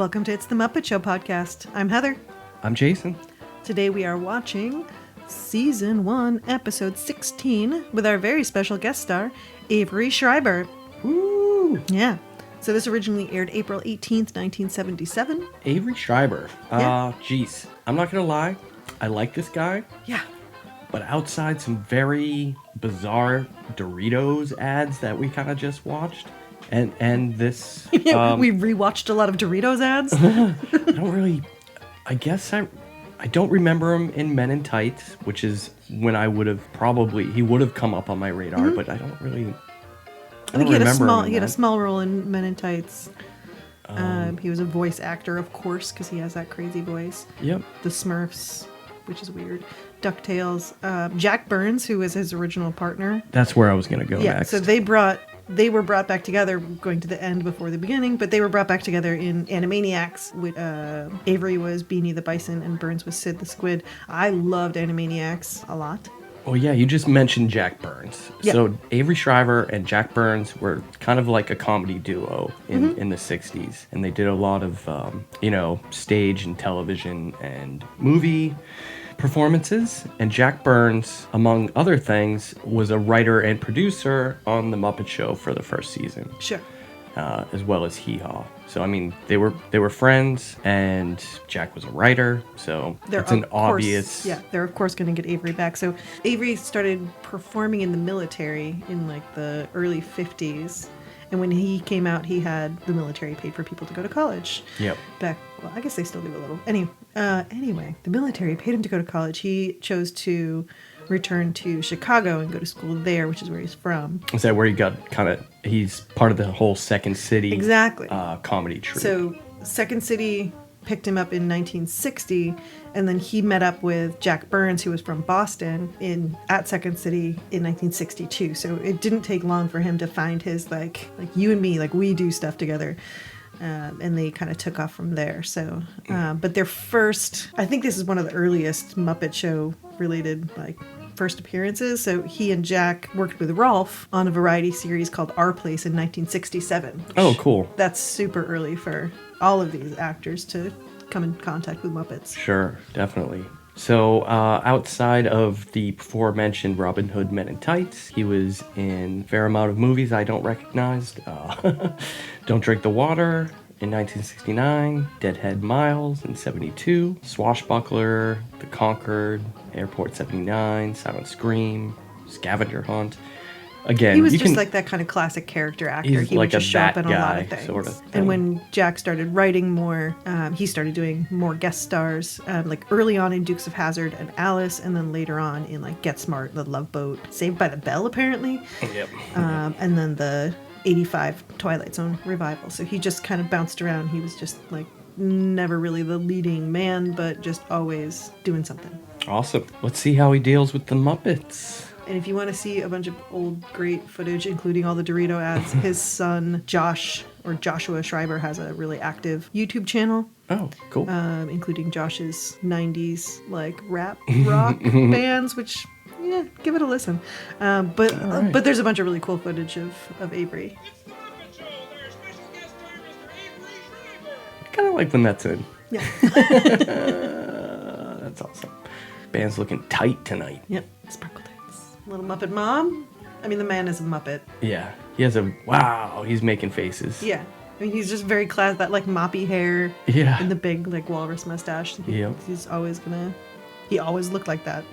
Welcome to It's the Muppet Show podcast. I'm Heather. I'm Jason. Today we are watching Season 1, Episode 16 with our very special guest star, Avery Schreiber. Woo! Yeah. So this originally aired April 18th, 1977. Avery Schreiber. Yeah. Geez. I'm not going to lie. I like this guy. Yeah. But outside some very bizarre Doritos ads that we kind of just watched, and this... We rewatched a lot of Doritos ads. I don't remember him in Men in Tights, which is when he would have come up on my radar, but I don't really... I think he had a small role in Men in Tights. He was a voice actor, of course, because he has that crazy voice. Yep. The Smurfs, which is weird. DuckTales. Jack Burns, who was his original partner. That's where I was going to go next. So they were brought back together, going to the end before the beginning, but they were brought back together in Animaniacs. With Avery was Beanie the Bison and Burns was Sid the Squid. I loved Animaniacs a lot. Oh, yeah, you just mentioned Jack Burns. Yep. So Avery Schreiber and Jack Burns were kind of like a comedy duo in the 60s. And they did a lot of, stage and television and movie performances. And Jack Burns, among other things, was a writer and producer on The Muppet Show for the first season. Sure. As well as Hee Haw. So, I mean, they were friends, and Jack was a writer, so it's an obvious... Yeah, they're of course going to get Avery back. So Avery started performing in the military in like the early 50s. And when he came out, he had the military paid for people to go to college. Yep. Well, I guess they still do a little. Anyway, the military paid him to go to college. He chose to return to Chicago and go to school there, which is where he's from. Is that where he got he's part of the whole Second City comedy troupe? So Second City picked him up in 1960, and then he met up with Jack Burns, who was from Boston, at Second City in 1962. So it didn't take long for him to find his, like you and me, like we do stuff together. And they kind of took off from there. So, but their first, I think this is one of the earliest Muppet Show related, first appearances. So he and Jack worked with Rolf on a variety series called Our Place in 1967. Oh, cool. That's super early for all of these actors to come in contact with Muppets. Sure, definitely. So outside of the before-mentioned Robin Hood Men in Tights, he was in a fair amount of movies I don't recognize. Don't Drink the Water in 1969, Deadhead Miles in 72, Swashbuckler, The Conquered, Airport 79, Silent Scream, Scavenger Hunt. Again, he was just like that kind of classic character actor. He would just show up in a lot of things. Sort of and when Jack started writing more, he started doing more guest stars, early on in Dukes of Hazzard and Alice, and then later on in Get Smart, The Love Boat, Saved by the Bell, apparently. Yep. And then the 85 Twilight Zone revival. So he just kind of bounced around. He was just never really the leading man, but just always doing something. Awesome. Let's see how he deals with the Muppets. And if you want to see a bunch of old great footage, including all the Dorito ads, his son Joshua Schreiber has a really active YouTube channel. Oh, cool. Including Josh's 90s rap rock bands, which give it a listen. But there's a bunch of really cool footage of Avery. It's the Muppet Show. Their special guest star, Mr. Avery Schreiber. I kind of like when that's in. Yeah. That's awesome. Band's looking tight tonight. Yep. Sparkle tights. Little Muppet Mom. I mean, the man is a Muppet. Yeah. He has he's making faces. Yeah. I mean, he's just very class, that moppy hair. Yeah. And the big walrus mustache. He's always he always looked like that.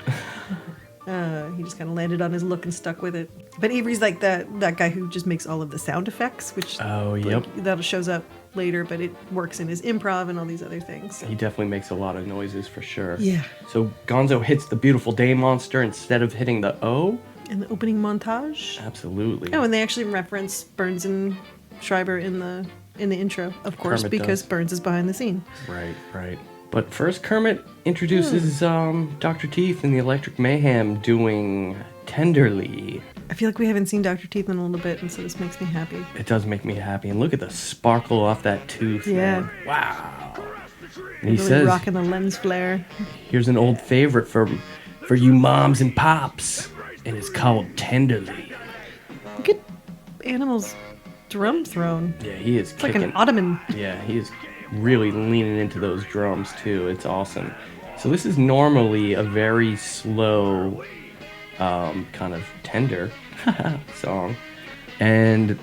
He just kind of landed on his look and stuck with it. But Avery's like that guy who just makes all of the sound effects, which that shows up later, but it works in his improv and all these other things. He definitely makes a lot of noises for sure. Yeah. So Gonzo hits the beautiful day monster instead of hitting the O. In the opening montage. Absolutely. Oh, and they actually reference Burns and Schreiber in the intro, of course, Kermit because does. Burns is behind the scene. Right. But first, Kermit introduces Dr. Teeth and the Electric Mayhem doing Tenderly. I feel like we haven't seen Dr. Teeth in a little bit, and so this makes me happy. It does make me happy. And look at the sparkle off that tooth. Yeah. Man. Wow. And Really he says, rocking the lens flare. Here's an old favorite for you moms and pops. And it's called Tenderly. Look at Animal's drum throne. Yeah, he is It's kicking. like an ottoman. Yeah, he is really leaning into those drums too. It's awesome. So this is normally a very slow, kind of tender song, and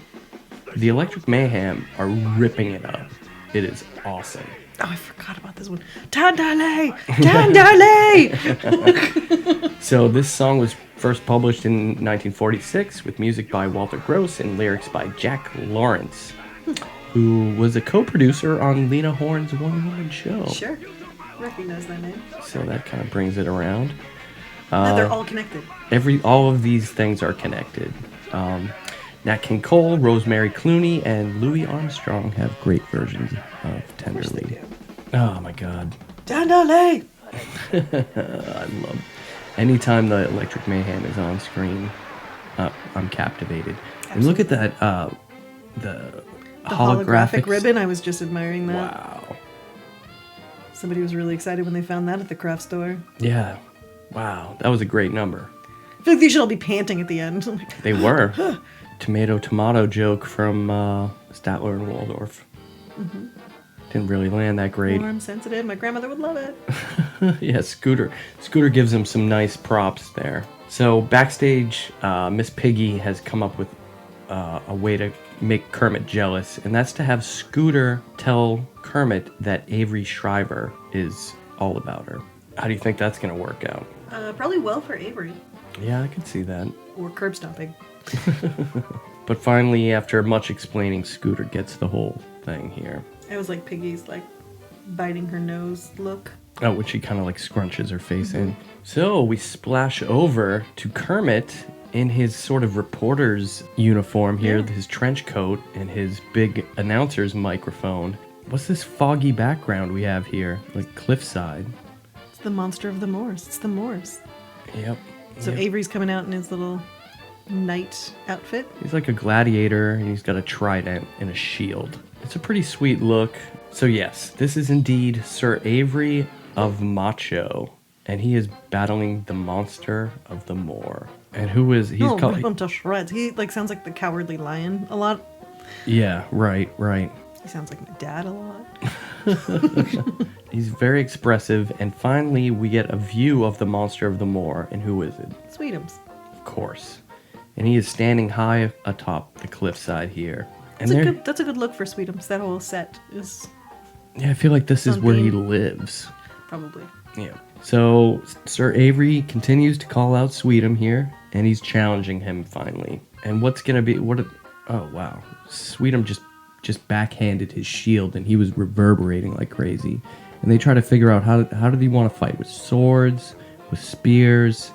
the Electric Mayhem are ripping it up. It is awesome. Oh, I forgot about this one. Tandale! Tandale! So this song was first published in 1946 with music by Walter Gross and lyrics by Jack Lawrence, who was a co-producer on Lena Horne's one-woman show. Sure. Recognize that name. So that kind of brings it around. No, they're all connected. All of these things are connected. Nat King Cole, Rosemary Clooney, and Louis Armstrong have great versions of Tenderly. Oh my God. Tandale! I love anytime the Electric Mayhem is on screen. I'm captivated. And look at that, the holographic ribbon. I was just admiring that. Wow. Somebody was really excited when they found that at the craft store. Yeah. Wow. That was a great number. I feel like they should all be panting at the end. They were. Tomato joke from Statler and Waldorf. Mm-hmm. Didn't really land that great. Warm, sensitive. My grandmother would love it. Yeah, Scooter gives him some nice props there. So backstage, Miss Piggy has come up with a way to make Kermit jealous, and that's to have Scooter tell Kermit that Avery Schreiber is all about her. How do you think that's going to work out? Probably well for Avery. Yeah, I could see that. Or curb stomping. But finally, after much explaining, Scooter gets the whole thing here. It was like Piggy's like biting her nose look. Oh, which she kind of like scrunches her face in. So we splash over to Kermit in his sort of reporter's uniform here, his trench coat and his big announcer's microphone. What's this foggy background we have here? Like cliffside. It's the monster of the moors. It's the moors. Yep. So Yep. Avery's coming out in his little knight outfit. He's like a gladiator, and he's got a trident and a shield. It's a pretty sweet look. So yes, this is indeed Sir Avery of Macho, and he is battling the monster of the moor. And who is he's Oh, called? rip him to shreds. He like sounds like the Cowardly Lion a lot. Yeah, right. He sounds like my dad a lot. He's very expressive, and finally we get a view of the monster of the moor. And who is it? Sweetums. Of course. And he is standing high atop the cliffside here. And That's a good look for Sweetums. That whole set is yeah, I feel like this is on where he theme. lives. probably. Yeah. So Sir Avery continues to call out Sweetum here, and he's challenging him finally. And what's gonna be oh wow, Sweetum just backhanded his shield, and he was reverberating like crazy. And they try to figure out how did he want to fight, with swords, with spears,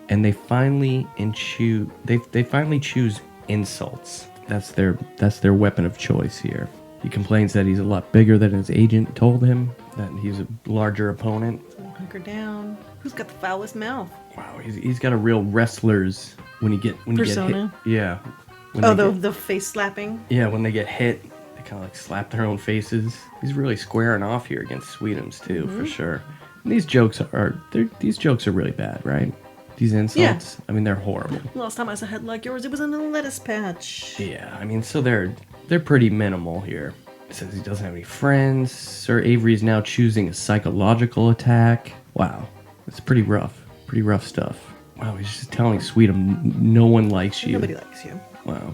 and they finally choose insults. That's their weapon of choice here. He complains that he's a lot bigger than his agent told him, that he's a larger opponent. Hunker down. Who's got the foulest mouth? Wow, he's got a real wrestler's when you get Persona? hit. Yeah. When Oh, they the face slapping. yeah, when they get hit, they kind of like slap their own faces. He's really squaring off here against Sweetums too, for sure. And these jokes are really bad, right? These insults. I mean, they're horrible. Last time I saw a head like yours, it was in a lettuce patch. Yeah, I mean, so they're pretty minimal here. It says he doesn't have any friends. Sir Avery is now choosing a psychological attack. Wow, it's pretty rough. Pretty rough stuff. Wow, he's just telling Sweetum, no one likes you. Nobody likes you. Wow.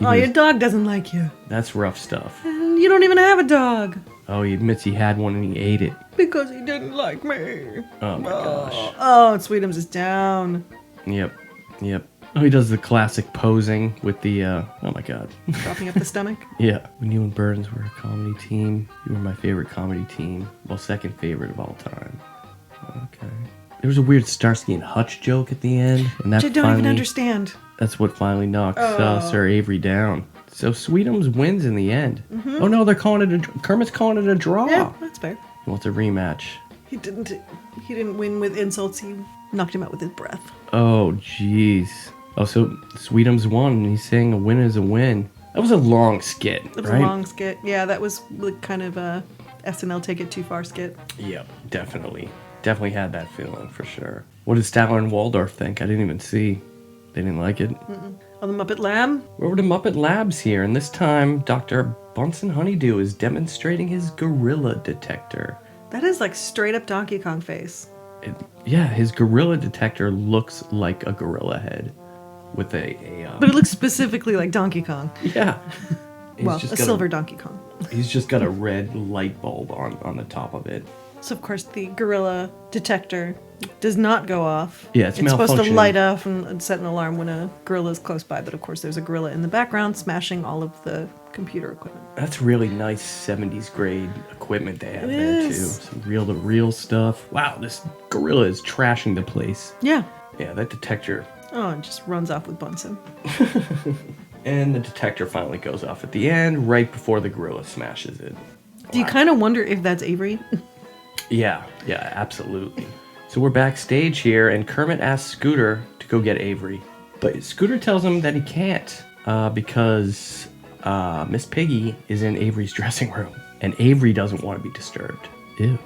Oh, your dog doesn't like you. That's rough stuff. And you don't even have a dog. Oh, he admits he had one and he ate it. Because he didn't like me. Oh my gosh. Oh, and Sweetums is down. Yep. Oh, he does the classic posing with the, oh my god. Dropping up the stomach. Yeah. When you and Burns were a comedy team, you were my favorite comedy team. Well, second favorite of all time. Okay. There was a weird Starsky and Hutch joke at the end. And that Which I don't even understand. That's what finally knocks Sir Avery down. So Sweetums wins in the end. Oh no, they're calling it Kermit's calling it a draw. Yeah, that's fair. He wants a rematch. He didn't win with insults. He knocked him out with his breath. Oh jeez. Oh, so Sweetums won, and he's saying a win is a win. That was a long skit, It was right? a long skit. Yeah, that was like kind of a SNL take it too far skit. Yep, definitely. Definitely had that feeling for sure. What did Statler and Waldorf think? I didn't even see. They didn't like it. Oh, the Muppet Lab? We're over to Muppet Labs here, and this time Dr. Bunsen Honeydew is demonstrating his gorilla detector. That is like straight up Donkey Kong face. Yeah, his gorilla detector looks like a gorilla head with But it looks specifically like Donkey Kong. yeah. He's Well, just a got silver Donkey Kong. He's just got a red light bulb on the top of it. So, of course, the gorilla detector does not go off. Yeah, it's supposed to malfunctioning. light off and set an alarm when a gorilla is close by. But, of course, there's a gorilla in the background smashing all of the computer equipment. That's really nice 70s grade equipment they have It there, too. is. Some reel-to-reel stuff. Wow, this gorilla is trashing the place. Yeah. Yeah, that detector. Oh, it just runs off with Bunsen. And the detector finally goes off at the end, right before the gorilla smashes it. Do you kind of wonder if that's Avery? Yeah, absolutely. So we're backstage here, and Kermit asks Scooter to go get Avery. But Scooter tells him that he can't because Miss Piggy is in Avery's dressing room, and Avery doesn't want to be disturbed. Ew.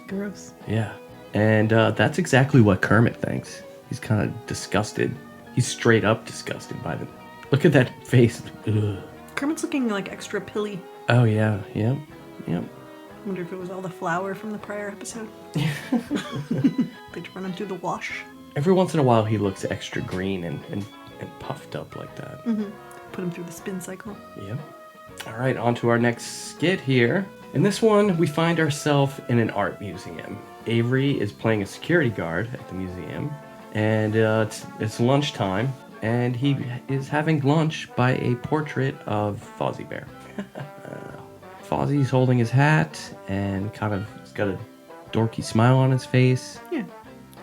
Gross. Yeah. And that's exactly what Kermit thinks. He's kind of disgusted. He's straight up disgusted by them. Look at that face. Ugh. Kermit's looking like extra pilly. Oh, yeah. Yep. I wonder if it was all the flour from the prior episode. They'd run him through the wash. Every once in a while, he looks extra green and puffed up like that. Put him through the spin cycle. Yep. All right, on to our next skit here. In this one, we find ourselves in an art museum. Avery is playing a security guard at the museum, and it's lunchtime, and he is having lunch by a portrait of Fozzie Bear. Fozzie's holding his hat, and he's got a dorky smile on his face. Yeah.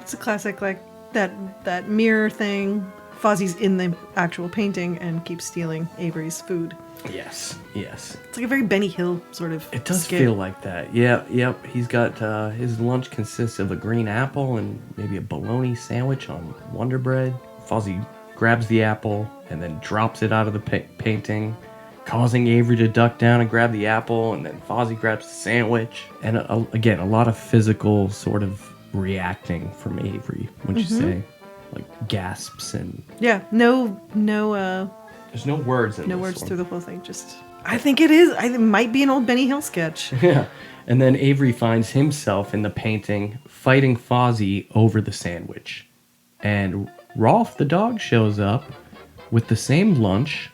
It's a classic, like, that mirror thing. Fozzie's in the actual painting and keeps stealing Avery's food. Yes. It's like a very Benny Hill sort of It does skit. feel like that. Yep. He's got his lunch consists of a green apple and maybe a bologna sandwich on Wonder Bread. Fozzie grabs the apple and then drops it out of the painting, causing Avery to duck down and grab the apple, and then Fozzie grabs the sandwich. And again, a lot of physical sort of reacting from Avery, wouldn't you say? Like gasps and Yeah. No there's no words in No this words one. through the whole thing. Just, I think it is. It might be an old Benny Hill sketch. Yeah. And then Avery finds himself in the painting fighting Fozzie over the sandwich. And Rolf the dog shows up with the same lunch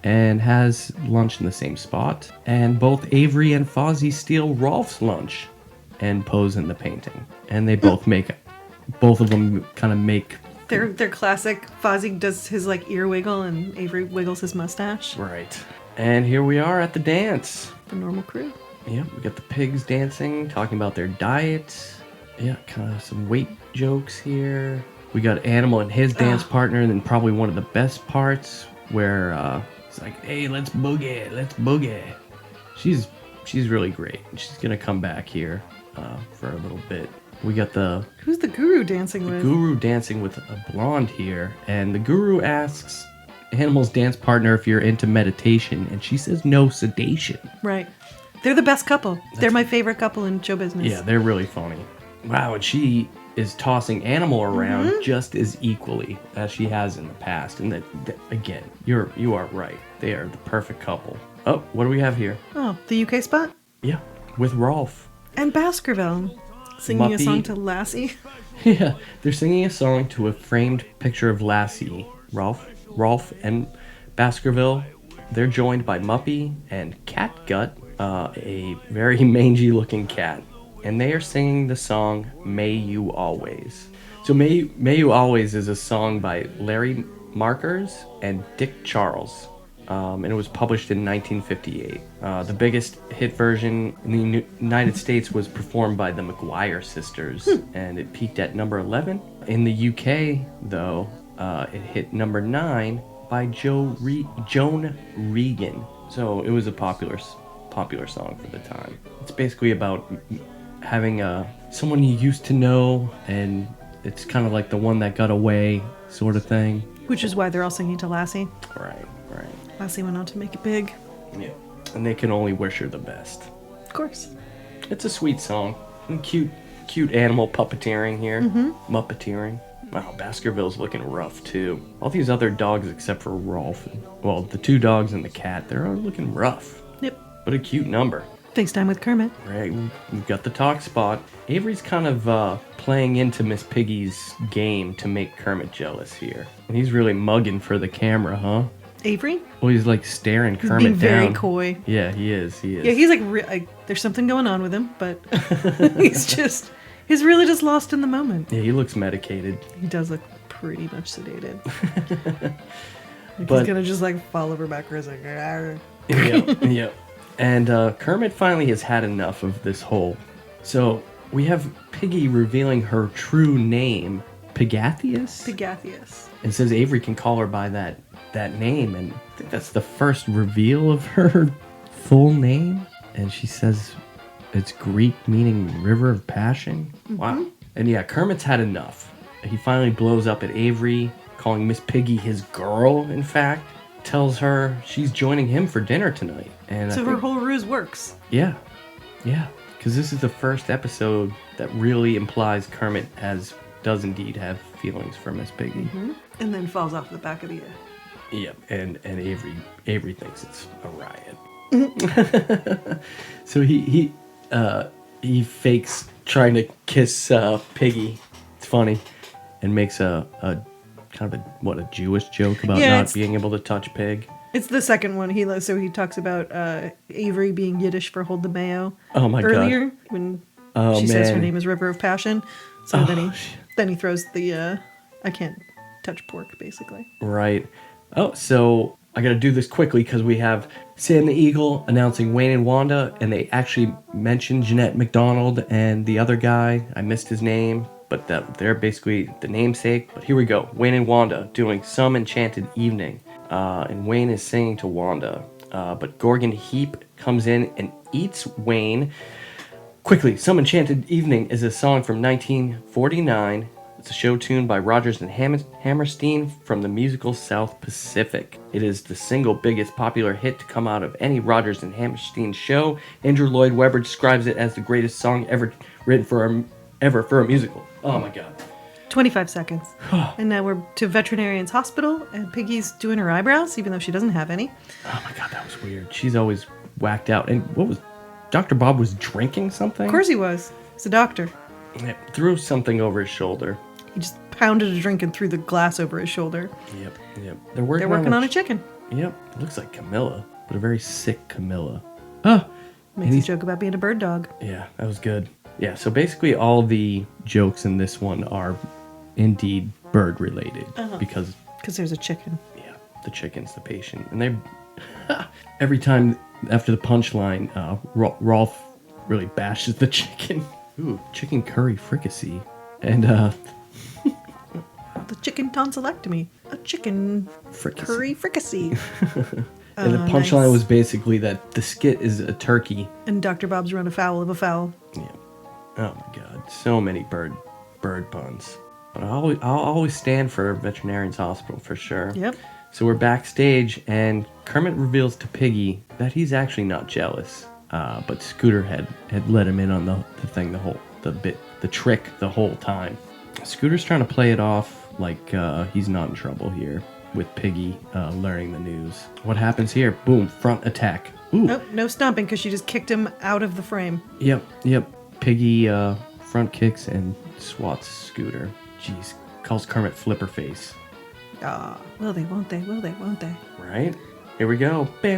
and has lunch in the same spot. And both Avery and Fozzie steal Rolf's lunch and pose in the painting. And they both of them kind of make... They're classic. Fozzie does his like ear wiggle and Avery wiggles his mustache. Right. And here we are at the dance. The normal crew. Yeah, we got the pigs dancing, talking about their diet. Yeah, kind of some weight jokes here. We got Animal and his dance partner, and then probably one of the best parts where it's like, hey, let's boogie. She's really great. She's gonna come back here for a little bit. We got Who's the guru dancing with? guru dancing with a blonde here, and the guru asks Animal's dance partner if you're into meditation, and she says no sedation. Right. They're the best couple. They're my favorite couple in show business. Yeah, they're really funny. Wow, and she is tossing Animal around just as equally as she has in the past. And that again, you are right. They are the perfect couple. Oh, what do we have here? Oh, the UK spot? Yeah, with Rolf. And Baskerville singing a Muppy. song to Lassie. Yeah, they're singing a song to a framed picture of Lassie. Rolf and Baskerville. They're joined by Muppy and Catgut, a very mangy-looking cat. And they are singing the song May You Always. So May You Always is a song by Larry Markers and Dick Charles. And it was published in 1958. The biggest hit version in the United States was performed by the McGuire sisters, and it peaked at number 11. In the UK, though, it hit number 9 by Joan Regan. So it was a popular song for the time. It's basically about having someone you used to know, and it's kind of like the one that got away sort of thing. Which is why they're all singing to Lassie. Right. Lassie went on to make it big. Yeah. And they can only wish her the best. Of course. It's a sweet song. And cute animal puppeteering here. Muppeteering. Wow, Baskerville's looking rough too. All these other dogs except for Rolf, well, the two dogs and the cat, they're all looking rough. Yep. But a cute number. FaceTime with Kermit. Right, we've got the talk spot. Avery's kind of playing into Miss Piggy's game to make Kermit jealous here. And he's really mugging for the camera, huh? Avery? Well, he's like staring He's Kermit being very down. coy. Yeah, he is. Yeah, he's like, there's something going on with him, but he's really just lost in the moment. Yeah, he looks medicated. He does look pretty much sedated. Like But- he's gonna just like fall over backwards like, "Arr." Yep. And Kermit finally has had enough of this whole. So we have Piggy revealing her true name, Pigathius? Pigathius. And says Avery can call her by that name. And I think that's the first reveal of her full name. And she says it's Greek meaning river of passion. Wow. And yeah, Kermit's had enough. He finally blows up at Avery, calling Miss Piggy his girl, in fact. Tells her she's joining him for dinner tonight. And So I her think, whole ruse works. yeah. Because this is the first episode that really implies Kermit does indeed have feelings for Miss Piggy. And then falls off the back of the Yep, and Avery thinks it's a riot. So he fakes trying to kiss Piggy. It's funny, and makes a kind of a Jewish joke about Yeah, not it's- being able to touch Pig. It's the second one. He talks about Avery being Yiddish for hold the mayo. Oh my God. Earlier when Oh, she says her man. name is River of Passion. So Oh, then he throws the I can't touch pork basically. Right. Oh, so I got to do this quickly because we have Sam the Eagle announcing Wayne and Wanda, and they actually mentioned Jeanette McDonald and the other guy. I missed his name, but they're basically the namesake. But here we go. Wayne and Wanda doing Some Enchanted Evening. And Wayne is singing to Wanda. But Gorgon Heap comes in and eats Wayne. Quickly, Some Enchanted Evening is a song from 1949. It's a show tune by Rodgers and Hammerstein from the musical South Pacific. It is the single biggest popular hit to come out of any Rodgers and Hammerstein show. Andrew Lloyd Webber describes it as the greatest song ever written for a musical. Oh my God. 25 seconds. And now we're to Veterinarian's Hospital, and Piggy's doing her eyebrows, even though she doesn't have any. Oh my God, that was weird. She's always whacked out. And Dr. Bob was drinking something? Of course he was. He's a doctor. Yeah, threw something over his shoulder. He just pounded a drink and threw the glass over his shoulder. Yep. They're working on a chicken. Yep. It looks like Camilla, but a very sick Camilla. Oh, Makes a joke about being a bird dog. yeah, that was good. Yeah, so basically all the jokes in this one are indeed bird related because Because there's a chicken. yeah, the chicken's the patient, and they every time after the punchline, Rolf really bashes the chicken. Ooh, chicken curry fricassee, and The chicken tonsillectomy. A chicken Fricassee. curry fricassee. and the punchline nice. was basically that the skit is a turkey. And Dr. Bob's run afoul of a fowl. Yeah. Oh my God, so many bird puns. But I'll always stand for Veterinarian's Hospital for sure. Yep. So we're backstage, and Kermit reveals to Piggy that he's actually not jealous. But Scooter had let him in on the thing, the trick the whole time. Scooter's trying to play it off like he's not in trouble here with Piggy learning the news. What happens here? Boom, front attack. Ooh. Oh, no stomping because she just kicked him out of the frame. Yep. Piggy front kicks and swats Scooter. Jeez, calls Kermit flipper face. Will they, won't they, will they, won't they? Right? Here we go. We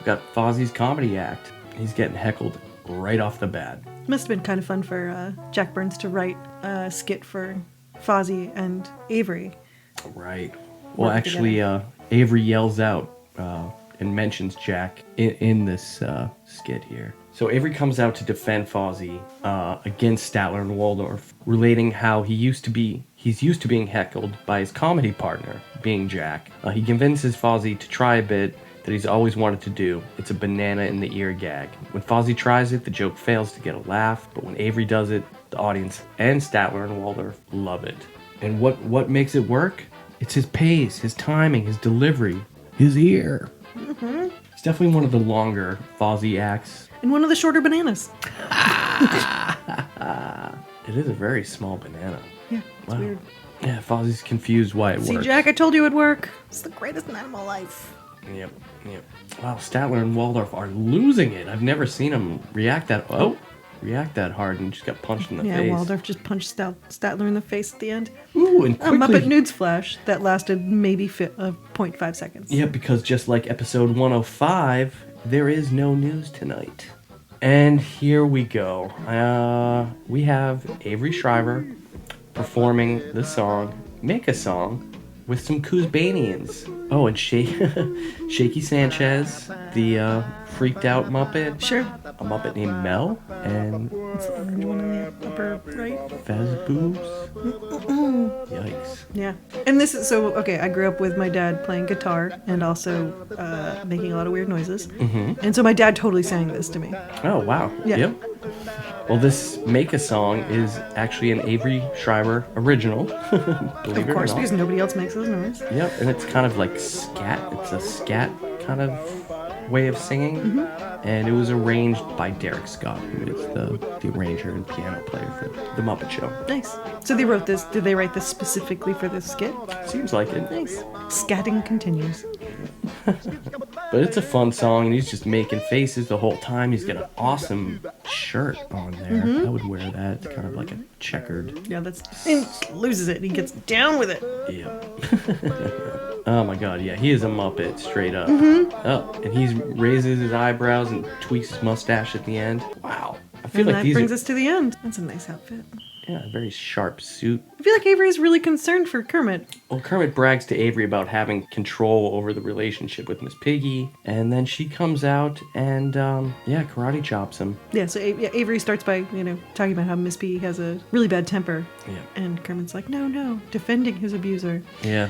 got Fozzie's comedy act. He's getting heckled right off the bat. Must have been kind of fun for Jack Burns to write a skit for Fozzie and Avery. Right. Well, Work actually, Avery yells out and mentions Jack in this skit here. So Avery comes out to defend Fozzie against Statler and Waldorf, relating how he's used to being heckled by his comedy partner, being Jack. He convinces Fozzie to try a bit that he's always wanted to do. It's a banana in the ear gag. When Fozzie tries it, the joke fails to get a laugh, but when Avery does it, the audience and Statler and Waldorf love it. And what makes it work? It's his pace, his timing, his delivery, his ear. Mm-hmm. It's definitely one of the longer Fozzie acts. And one of the shorter bananas. It is a very small banana. Yeah, it's weird. Yeah, Fozzie's confused why it See, works. Jack, I told you it'd work. It's the greatest in animal life. Yep. Wow, Statler and Waldorf are losing it. I've never seen them react that hard and just got punched in the face. Yeah, Waldorf just punched Statler in the face at the end. Ooh, and A quickly. Muppet Nudes flash that lasted maybe 0.5 seconds. Yeah, because just like episode 105, there is no news tonight. And here we go. We have Avery Schreiber performing the song, Make a Song, with some Kuzbanians. Oh, and Shaky Sanchez, the freaked out Muppet. Sure. A Muppet named Mel, and It's the orange one in the upper right. Fez Boobs. Yikes. Yeah. And this is so, okay, I grew up with my dad playing guitar and also making a lot of weird noises. Mm-hmm. And so my dad totally sang this to me. Oh, wow. Yeah. Yep. Well, this Make a Song is actually an Avery Schreiber original. Believe Of it course, or not. because nobody else makes those noises. Yep, and it's kind of like scat. It's a scat kind of way of singing. Mm-hmm. And it was arranged by Derek Scott, who is the arranger and piano player for The Muppet Show. Nice. So they wrote this, did they write this specifically for this skit? Seems like it. Nice. Scatting continues. But it's a fun song, and he's just making faces the whole time. He's got an awesome shirt on there. Mm-hmm. I would wear that. It's kind of like a checkered. Yeah, and loses it. He gets down with it. Yeah. Oh my god, yeah, he is a Muppet, straight up. Mm-hmm. Oh, and he raises his eyebrows and tweaks his mustache at the end. Wow. I feel And like that these brings are, us to the end. That's a nice outfit. yeah, a very sharp suit. I feel like Avery's really concerned for Kermit. Well, Kermit brags to Avery about having control over the relationship with Miss Piggy, and then she comes out and, karate chops him. Yeah, so Avery starts by, talking about how Miss Piggy has a really bad temper. Yeah. And Kermit's like, no, defending his abuser. Yeah.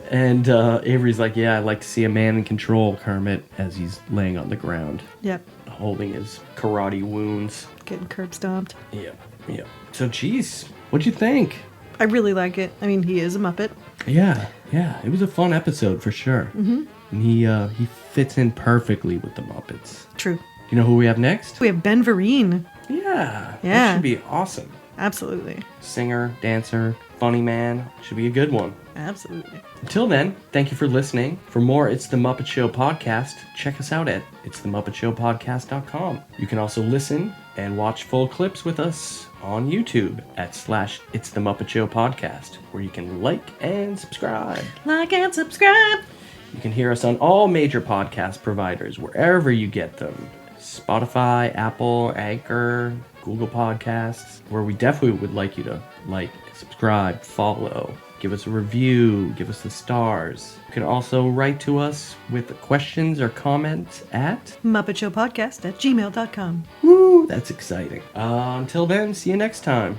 And Avery's like, yeah, I'd like to see a man in control, Kermit, as he's laying on the ground, Yep, holding his karate wounds. getting curb stomped. Yeah. So, geez, what'd you think? I really like it. I mean, he is a Muppet. Yeah, it was a fun episode for sure. Mm-hmm. And he fits in perfectly with the Muppets. True. You know who we have next? We have Ben Vereen. Yeah. That Yeah. should be awesome. Absolutely. Singer, dancer, funny man. Should be a good one. Absolutely. Until then, thank you for listening. For more It's the Muppet Show podcast, check us out at itsthemuppetshowpodcast.com. You can also listen and watch full clips with us on YouTube at /It's the Muppet Show podcast, where you can like and subscribe. Like and subscribe. You can hear us on all major podcast providers, wherever you get them. Spotify, Apple, Anchor, Google Podcasts, where we definitely would like you to like, subscribe, follow, give us a review, give us the stars. You can also write to us with questions or comments at MuppetShowPodcast@gmail.com. Woo, that's exciting. Until then, see you next time.